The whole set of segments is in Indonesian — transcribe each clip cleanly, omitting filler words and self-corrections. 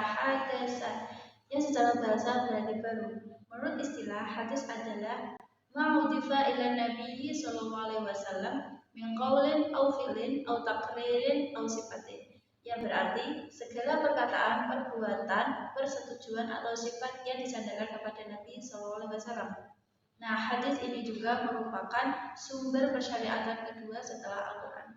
kata hadasan yang secara bahasa berarti baru. Menurut istilah, hadis adalah ma'udhifa ila Nabi sallallahu alaihi wasallam min qaulin aw fi'lin aw taqririn aw sifatin. Yang berarti segala perkataan, perbuatan, persetujuan atau sifat yang disandarkan kepada Nabi sallallahu alaihi wasallam. Nah, hadis ini juga merupakan sumber persyariatan kedua setelah Al-Quran.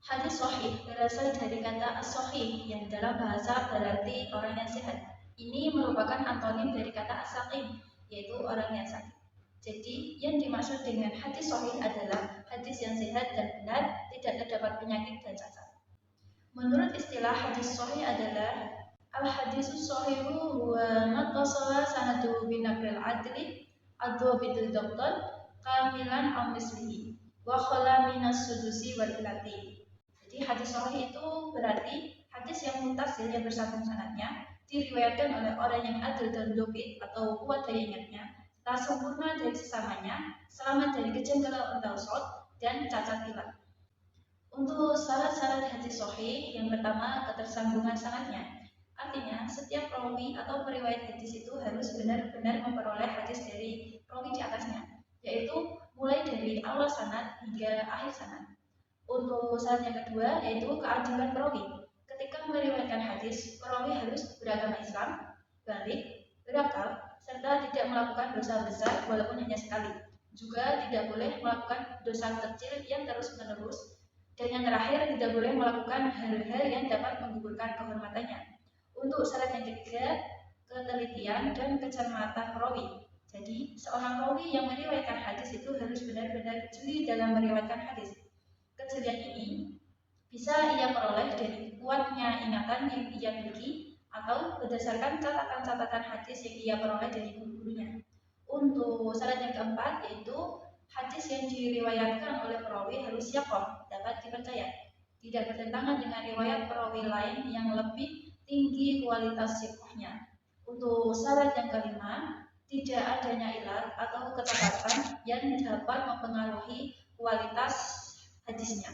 Hadis sahih berasal dari kata as-sahih yang dalam bahasa berarti orang yang sehat. Ini merupakan antonim dari kata as-saqim, yaitu orang yang sakit. Jadi, yang dimaksud dengan hadis sahih adalah hadis yang sehat dan benar, tidak terdapat penyakit dan cacat. Menurut istilah hadis sahih adalah al-hadisus sahihu huwa mattasala sanaduhu binaqlil adli adwabitul doktor kamilan aw mislihi wa khala minas sudusi wal ilati. Jadi hadis sahih itu berarti hadis yang muttasil yang bersambung sanadnya diriwayatkan oleh orang yang adil dan dobit atau kuat daya ingatnya, tak sempurna dari sesamanya, selamat dari kejanggalan atau shot dan cacat ilat. Untuk syarat-syarat hadis sahih, yang pertama ketersambungan sanadnya. Artinya, setiap perawi atau periwayat hadis itu harus benar-benar memperoleh hadis dari perawi di atasnya, yaitu mulai dari awal sanad hingga akhir sanad. Untuk syarat yang kedua, yaitu keadilan perawi. Ketika meriwayatkan hadis, perawi harus beragama Islam, balik, berakal, serta tidak melakukan dosa besar walaupun hanya sekali. Juga tidak boleh melakukan dosa kecil yang terus-menerus. Dan yang terakhir, tidak boleh melakukan hal-hal yang dapat menggugurkan kehormatannya. Untuk syarat yang ketiga, ketelitian dan kecermatan perawi. Jadi, seorang perawi yang meriwayatkan hadis itu harus benar-benar jeli dalam meriwayatkan hadis. Kejelian ini bisa ia peroleh dari kuatnya ingatan yang ia miliki atau berdasarkan catatan-catatan hadis yang ia peroleh dari guru-gurunya. Untuk syarat yang keempat, yaitu hadis yang diriwayatkan oleh perawi harus yaqoh, dapat dipercaya, tidak bertentangan dengan riwayat perawi lain yang lebih tinggi kualitas sihahnya. Untuk syarat yang kelima, tidak adanya ilat atau ketepatan yang dapat mempengaruhi kualitas hadisnya.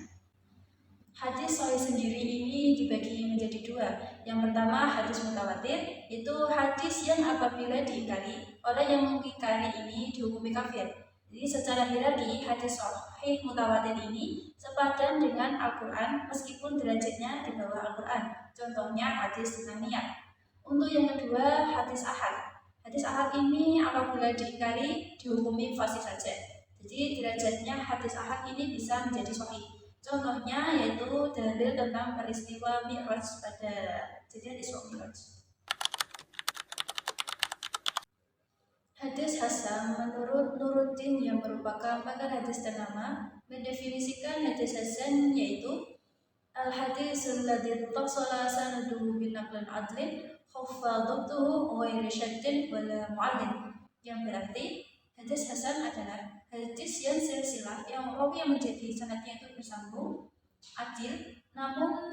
Hadis sahih sendiri ini dibagi menjadi dua. Yang pertama hadis mutawatir, itu hadis yang apabila diingkari, orang yang mengingkari ini dihukumi kafir. Jadi secara hierarki hadis sahih mutawatir ini sepadan dengan Al-Quran meskipun derajatnya di bawah Al-Quran. Contohnya hadis tentang niat. Untuk yang kedua hadis ahad. Hadis ahad ini apabila diingkari dihukumi fasih saja. Jadi derajatnya hadis ahad ini bisa menjadi sahih. Contohnya yaitu dalil tentang peristiwa Mi'raj pada kejadian Isra Mi'raj. Hadis hasan menurut Nuruddin yang merupakan pakar hadis ternama mendefinisikan hadis hasan yaitu al-hadisul ladzi ittasala sanaduhu bin naqlin adlin khaffa dhabtuhu ghairi syaddin wala mu'allin, yang berarti hadis hasan adalah hadis yang silsilah yang rawi yang menjadi sanadnya itu bersambung, adil, namun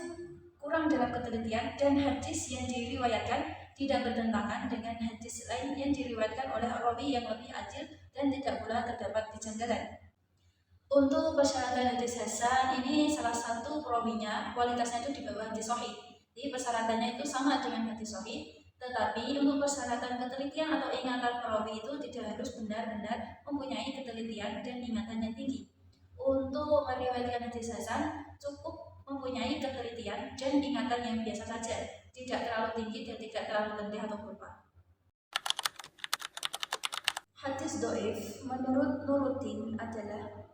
kurang dalam ketelitian, dan hadis yang diriwayatkan tidak bertentangan dengan hadis lain yang diriwayatkan oleh rawi yang lebih adil dan tidak pula terdapat kejanggalan. Untuk persyaratan hadis hasan ini salah satu perawinya kualitasnya itu di bawah hadis sahih. Jadi persyaratannya itu sama dengan hadis sahih, tetapi untuk persyaratan ketelitian atau ingatan perawi itu tidak harus benar-benar mempunyai ketelitian dan ingatan yang tinggi. Untuk meriwayatkan hadis hasan cukup mempunyai ketelitian dan ingatan yang biasa saja, tidak terlalu tinggi dan tidak terlalu rendah atau lupa. Hadis dhaif menurut Nuruddin adalah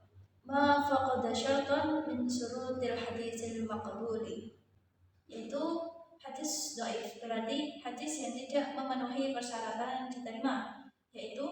ma faqada syartan min syurutil hadisil maqbuli, yaitu hadis dhaif berarti hadis yang tidak memenuhi persyaratan diterima, yaitu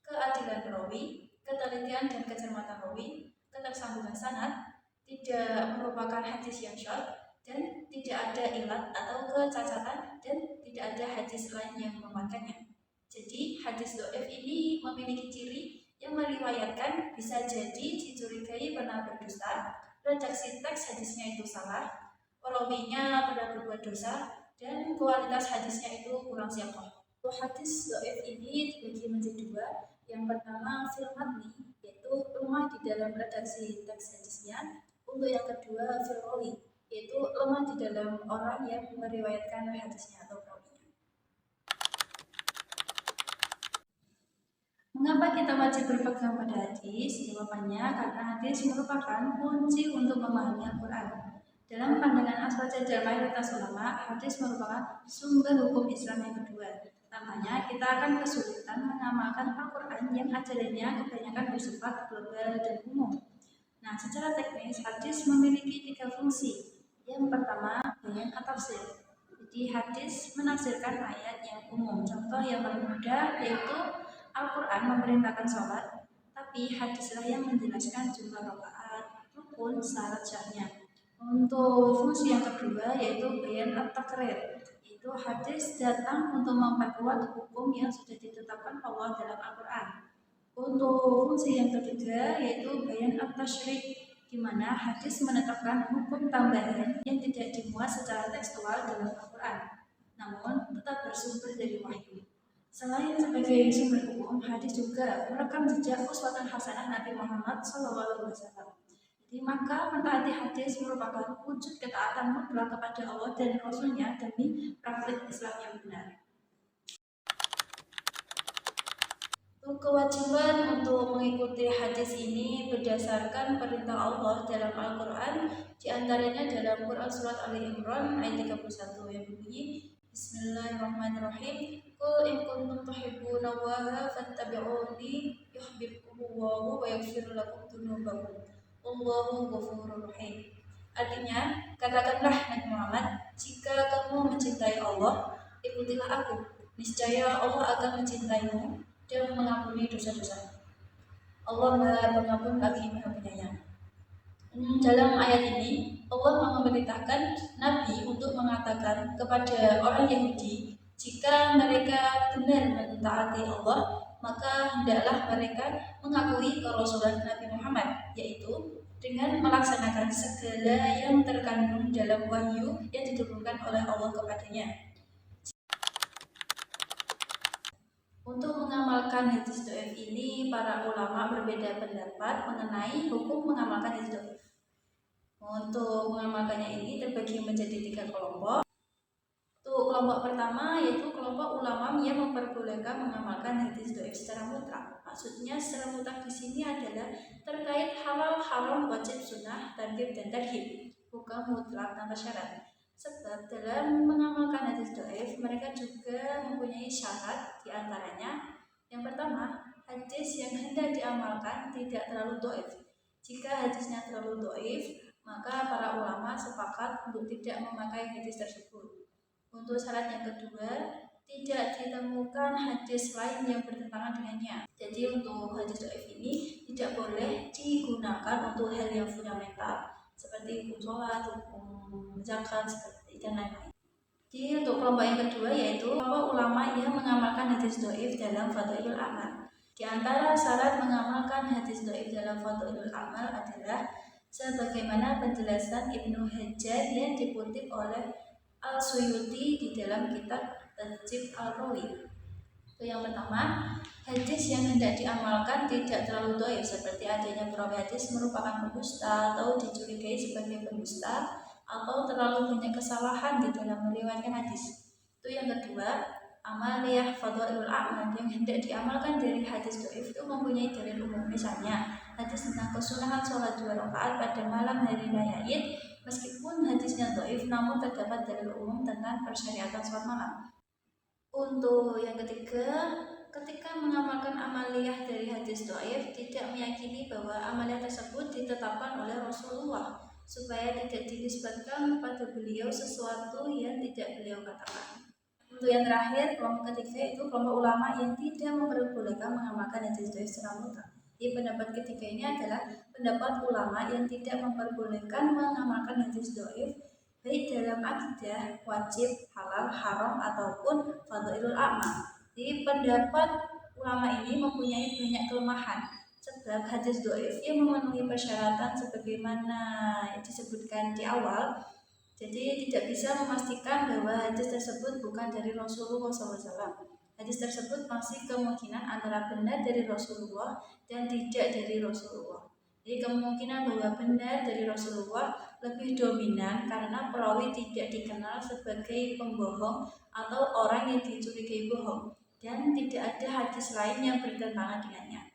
keadilan perawi, ketelitian dan kecermatan perawi, ketersambungan sanad, tidak merupakan hadis yang syadz, dan tidak ada ilat atau kecacatan, dan tidak ada hadis lain yang menguatkannya. Jadi hadis dhaif ini memiliki ciri yang meriwayatkan bisa jadi dicurigai pernah berdusta, redaksi teks hadisnya itu salah, perawinya pernah berbuat dosa, dan kualitas hadisnya itu kurang siqah. Hadis dhaif ini dibagi menjadi dua. Yang pertama fil matni, yaitu lemah di dalam redaksi teks hadisnya. Untuk yang kedua fil rawi, yaitu lemah di dalam orang yang meriwayatkan hadisnya atau perawinya. Mengapa kita wajib berpegang pada hadis? Jawabannya karena hadis merupakan kunci untuk memahami Al-Quran. Dalam pandangan aswajajar mayoritas ulama, hadis merupakan sumber hukum Islam yang kedua. Tampaknya kita akan kesulitan mengamalkan Al-Quran yang ajarannya kebanyakan bersifat global dan umum. Nah, secara teknis, hadis memiliki 3 fungsi. Yang pertama, bayan at-tafsir. Jadi, hadis menafsirkan ayat yang umum. Contoh yang paling mudah yaitu Al-Quran memerintahkan sholat, tapi hadislah yang menjelaskan jumlah rakaat, rukun, syarat syahnya. Untuk fungsi yang kedua yaitu bayan at-taqrir. Itu hadis datang untuk memperkuat hukum yang sudah ditetapkan Allah dalam Al-Quran. Untuk fungsi yang ketiga yaitu bayan at-tasyrik, di mana hadis menetapkan hukum tambahan yang tidak dimuat secara tekstual dalam Al-Quran, namun tetap bersumber dari wahyu. Selain sebagai sumber hukum, hadis juga merekam jejak uswatun hasanah Nabi Muhammad SAW. Jadi maka mentaati hadis merupakan wujud ketaatan mutlak kepada Allah dan Rasul-Nya demi praktik Islam yang benar. Kewajiban untuk mengikuti hadis ini berdasarkan perintah Allah dalam Al-Quran, diantaranya dalam Quran Surat Ali Imran ayat 31 yang berbunyi Bismillahirrahmanirrahim. Qul in kuntum tuhibbunallaha fattabi'uni yuhibbukumullahu wa yaghfir lakum dzunubakum. Wallahu ghafurur rahim. Artinya, katakanlah Nabi Muhammad, jika kamu mencintai Allah, ikutilah aku. Niscaya Allah akan mencintaimu dan mengampuni dosa-dosa. Allah Maha Pengampun lagi Maha Penyayang. Dalam ayat ini, Allah memerintahkan Nabi untuk mengatakan kepada orang Yahudi, jika mereka benar mentaati Allah, maka hendaklah mereka mengakui kerasulan Nabi Muhammad, yaitu dengan melaksanakan segala yang terkandung dalam wahyu yang diturunkan oleh Allah kepadanya. Untuk mengamalkan hadis dhaif ini, para ulama berbeda pendapat mengenai hukum mengamalkan hadis dhaif. Untuk mengamalkannya ini terbagi menjadi 3 kelompok. Untuk kelompok pertama yaitu kelompok ulama yang memperbolehkan mengamalkan hadis dhaif secara mutlak. Maksudnya secara mutlak di sini adalah terkait halal, haram, wajib, sunnah, targhib dan tarhib, bukan mutlak tanpa syarat. Sebab dalam mengamalkan hadis dhaif mereka juga mempunyai syarat, diantaranya yang pertama, hadis yang hendak diamalkan tidak terlalu dhaif. Jika hadisnya terlalu dhaif, maka para ulama sepakat untuk tidak memakai hadis tersebut. Untuk syarat yang kedua, tidak ditemukan hadis lain yang bertentangan dengannya. Jadi untuk hadis dhaif ini tidak boleh digunakan untuk hal yang fundamental seperti hukum sholat, hukum zakat, seperti dan lain-lain. Jadi untuk kelompok yang kedua yaitu kelompok ulama yang mengamalkan hadis dhaif dalam Fadhailul Amal. Di antara syarat mengamalkan hadis dhaif dalam Fadhailul Amal adalah sebagaimana penjelasan Ibnu Hajar yang dikutip oleh Al-Suyuti di dalam kitab Tajib Al-Rawi. Itu yang pertama, hadis yang hendak diamalkan tidak terlalu dhaif, seperti adanya perawi hadis merupakan pendusta atau dicurigai sebagai pendusta atau terlalu banyak kesalahan di dalam meriwayatkan hadis. Itu yang kedua, amaliyah fadhailul a'mal yang hendak diamalkan dari hadis dhaif itu mempunyai dalil umum. Misalnya, hadis tentang kesunahan sholat 2 rakaat pada malam hari raya Id. Meskipun hadisnya dhaif, namun terdapat dalil umum tentang persyariatan sholat malam. Untuk yang ketiga, ketika mengamalkan amaliyah dari hadis dhaif, tidak meyakini bahwa amaliyah tersebut ditetapkan oleh Rasulullah, supaya tidak dinisbatkan kepada beliau sesuatu yang tidak beliau katakan. Untuk yang terakhir, kelompok ketiga itu kelompok ulama yang tidak memperbolehkan mengamalkan hadis dhaif secara mutlak. Di pendapat ketiga ini adalah pendapat ulama yang tidak memperbolehkan mengamalkan hadis dhaif baik dalam akidah, wajib, halal, haram ataupun fadhailul a'mal. Di pendapat ulama ini mempunyai banyak kelemahan, sebab hadis dhaif yang memenuhi persyaratan sebagaimana disebutkan di awal, jadi tidak bisa memastikan bahwa hadis tersebut bukan dari Rasulullah SAW. Hadis tersebut masih kemungkinan antara benar dari Rasulullah dan tidak dari Rasulullah. Jadi kemungkinan bahwa benar dari Rasulullah lebih dominan karena perawi tidak dikenal sebagai pembohong atau orang yang dicurigai bohong, dan tidak ada hadis lain yang bertentangan dengannya.